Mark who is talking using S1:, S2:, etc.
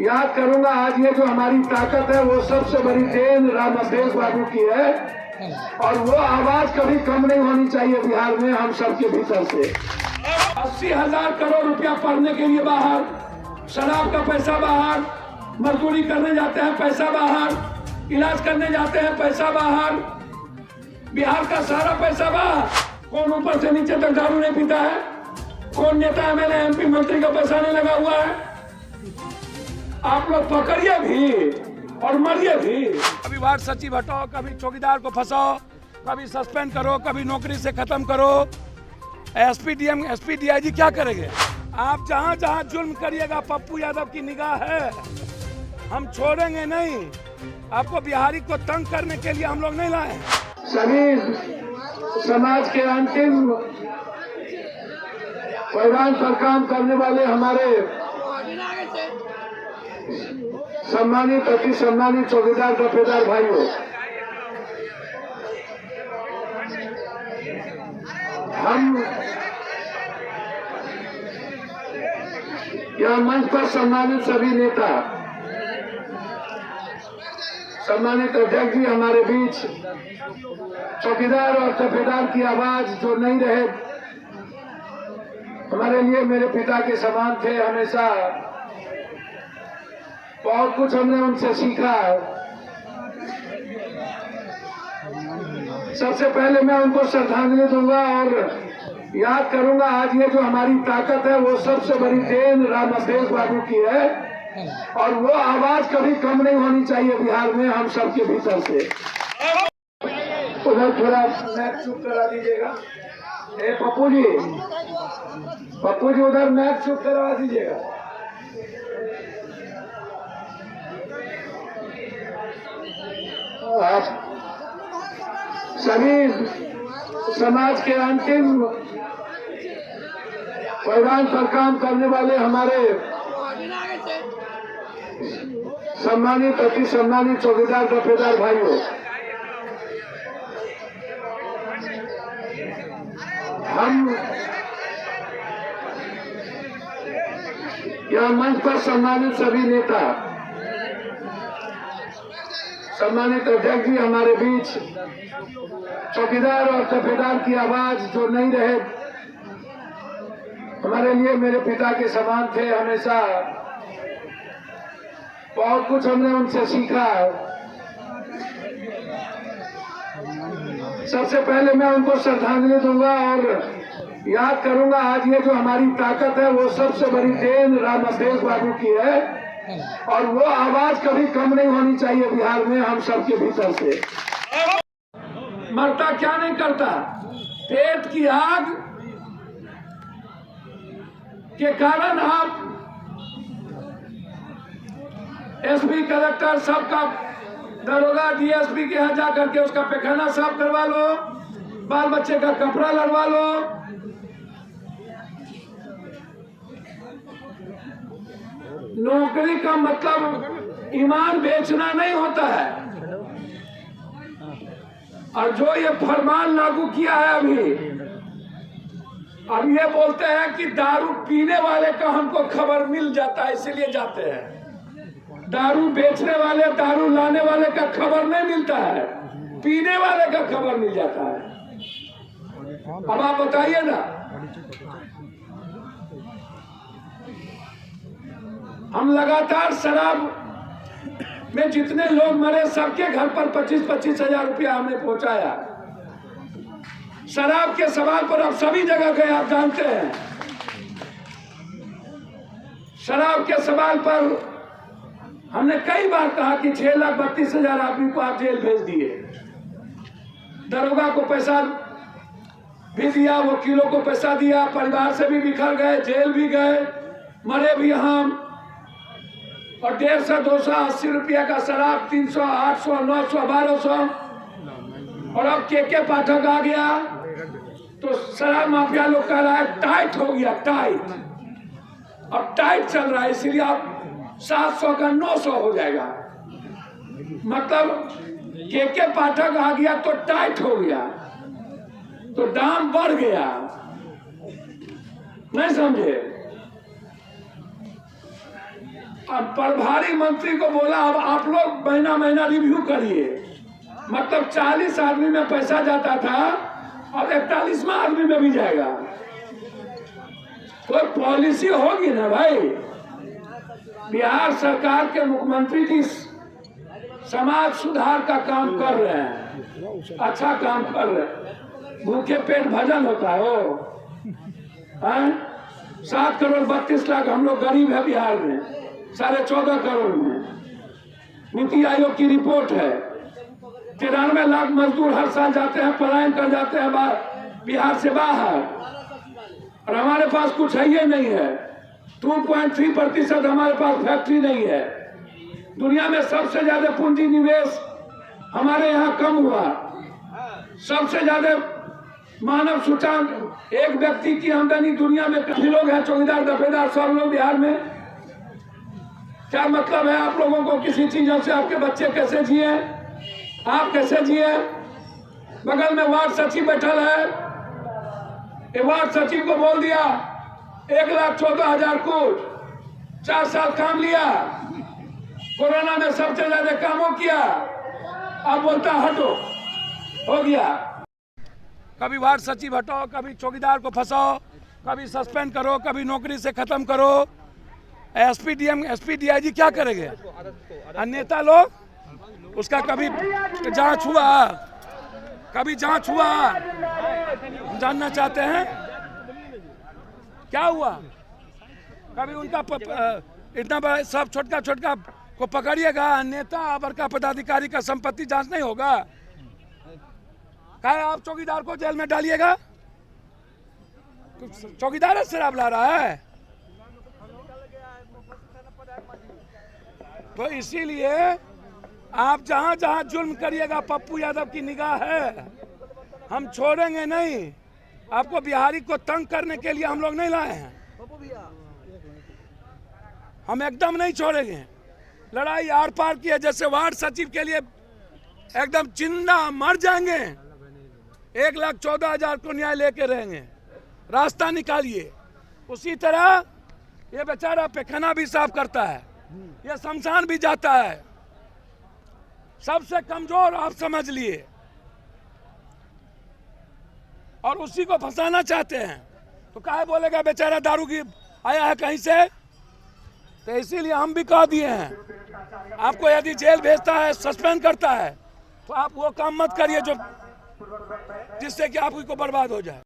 S1: याद करूंगा आज ये जो हमारी ताकत है वो सबसे बड़ी देन राम अवधेश बाबू की है और वो आवाज कभी कम नहीं होनी चाहिए बिहार में हम सबके भीतर से। 80,000 करोड़ रुपया पढ़ने के लिए बाहर, शराब का पैसा बाहर, मजदूरी करने जाते हैं पैसा बाहर, इलाज करने जाते हैं पैसा बाहर, बिहार का सारा पैसा बाहर। कौन ऊपर से नीचे तक दारू नहीं पीता है? कौन नेता एमएलए एमपी मंत्री का पैसा नहीं लगा हुआ है? आप लोग पकड़िए भी और मरिए भी। कभी वार्ड सचिव हटाओ, कभी चौकीदार को फंसाओ, कभी सस्पेंड करो, कभी नौकरी से खत्म करो। एसपी डीआईजी क्या करेंगे? आप जहां जहां जुल्म करिएगा पप्पू यादव की निगाह है, हम छोड़ेंगे नहीं। आपको बिहारी को तंग करने के लिए हम लोग नहीं लाए। सभी समाज के अंतिम पायदान पर काम करने वाले हमारे सम्मानित अति सम्मानित चौकीदार दफेदार भाइयों, हम यहाँ मंच पर सम्मानित सभी नेता, सम्मानित अध्यक्ष जी हमारे बीच, चौकीदार और दफेदार की आवाज जो नहीं रहे, हमारे लिए मेरे पिता के समान थे। हमेशा बहुत कुछ हमने उनसे सीखा। सबसे पहले मैं उनको श्रद्धांजलि दूंगा और याद करूंगा आज ये जो हमारी ताकत है वो सबसे बड़ी देन राम अवधेश बाबू की है और वो आवाज कभी कम नहीं होनी चाहिए बिहार में हम सबके भीतर से। उधर थोड़ा मैच चुप करा दीजिएगा। पप्पू जी उधर मैच चुप करवा दीजिएगा। सभी समाज के अंतिम पायदान पर काम करने वाले हमारे सम्मानित अति सम्मानित चौकीदार दफेदार भाइयों, हम यहाँ मंच पर सम्मानित सभी नेता, सम्मानित अध्यक्ष जी हमारे बीच, चौकीदार और दफेदार की आवाज जो नहीं रहे, हमारे लिए मेरे पिता के समान थे। हमेशा बहुत कुछ हमने उनसे सीखा। सबसे पहले मैं उनको श्रद्धांजलि दूंगा और याद करूंगा आज ये जो हमारी ताकत है वो सबसे बड़ी देन राम अवधेश बाबू की है और वो आवाज कभी कम नहीं होनी चाहिए बिहार में हम सबके भीतर से। मरता क्या नहीं करता, पेट की आग के कारण आप एसपी कलेक्टर सबका दरोगा डीएसपी के यहाँ जाकर के उसका पैखाना साफ करवा लो, बाल बच्चे का कपड़ा लड़वा लो। नौकरी का मतलब ईमान बेचना नहीं होता है। और जो ये फरमान लागू किया है अब ये बोलते हैं कि दारू पीने वाले का हमको खबर मिल जाता है इसलिए जाते हैं। दारू बेचने वाले, दारू लाने वाले का खबर नहीं मिलता है, पीने वाले का खबर मिल जाता है। अब आप बताइए ना, हम लगातार शराब में जितने लोग मरे सबके घर पर 25-25 हजार रुपया हमने पहुंचाया। शराब के सवाल पर अब सभी जगह गए, आप जानते हैं। शराब के सवाल पर हमने कई बार कहा कि 6,32,000 आदमी को आप जेल भेज दिए। दरोगा को पैसा भी दिया, वकीलों को पैसा दिया, परिवार से भी बिखर गए, जेल भी गए, मरे भी हम। और 150, 280 रुपया का शराब 300, 800, 900, 1200। और अब के पाठक आ गया तो शराब माफिया लोग कह रहा है टाइट हो गया, टाइट। अब टाइट चल रहा है इसलिए अब 700 का 900 हो जाएगा। मतलब के पाठक आ गया तो टाइट हो गया, तो दाम बढ़ गया। नहीं समझे? अब प्रभारी मंत्री को बोला अब आप लोग महीना महीना रिव्यू करिए। मतलब 40 आदमी में पैसा जाता था, अब 41वां आदमी में भी जाएगा। कोई पॉलिसी होगी ना भाई। बिहार सरकार के मुख्यमंत्री जी समाज सुधार का काम कर रहे हैं, अच्छा काम कर रहे हैं। भूखे पेट भजन होता है वो। 7 करोड़ 32 लाख हम लोग गरीब है बिहार में, 14.5 करोड़ में। नीति आयोग की रिपोर्ट है 93 लाख मजदूर हर साल जाते हैं, पलायन कर जाते हैं बिहार से बाहर, और हमारे पास कुछ है ही नहीं है। 2.3% हमारे पास फैक्ट्री नहीं है। दुनिया में सबसे ज्यादा पूंजी निवेश हमारे यहाँ कम हुआ। सबसे ज्यादा मानव सूचकांक, एक व्यक्ति की आमदनी दुनिया में कितने लोग हैं? चौकीदार दफेदार सब लोग बिहार में। क्या मतलब है आप लोगों को किसी चीजों से? आपके बच्चे कैसे जिए, आप कैसे जिए? बगल में वार्ड सचिव बैठल है, वार्ड सचिव को बोल दिया 1,14,000 कुछ, 4 साल काम लिया, कोरोना में सबसे ज्यादा कामों किया, अब बोलता हटो, हो गया। कभी वार्ड सचिव हटाओ, कभी चौकीदार को फंसाओ, कभी सस्पेंड करो, कभी नौकरी से खत्म करो। एसपी डीआईजी क्या करेंगे? नेता लोग उसका कभी जांच हुआ, कभी जांच हुआ? जानना चाहते हैं क्या हुआ? कभी उनका इतना बड़ा सब छोटका छोटका को पकड़िएगा, नेता बड़का पदाधिकारी का संपत्ति जांच नहीं होगा? क्या आप चौकीदार को जेल में डालिएगा? चौकीदार शराब ला रहा है। तो इसीलिए आप जहां जहां जुल्म करिएगा, पप्पू यादव की निगाह है, हम छोड़ेंगे नहीं। आपको बिहारी को तंग करने के लिए हम लोग नहीं लाए हैं, हम एकदम नहीं छोड़ेंगे। लड़ाई आर पार की है। जैसे वार्ड सचिव के लिए एकदम जिंदा मर जाएंगे, 1,14,000 को न्याय लेके रहेंगे, रास्ता निकालिए। उसी तरह ये बेचारा पैखाना भी साफ करता है, ये शमशान भी जाता है। सबसे कमजोर आप समझ लिए, और उसी को फंसाना चाहते हैं। तो काहे बोलेगा बेचारा दारू की आया है कहीं से? तो इसीलिए हम भी कह दिए हैं, आपको यदि जेल भेजता है, सस्पेंड करता है, तो आप वो काम मत करिए जो जिससे कि आपकी को बर्बाद हो जाए।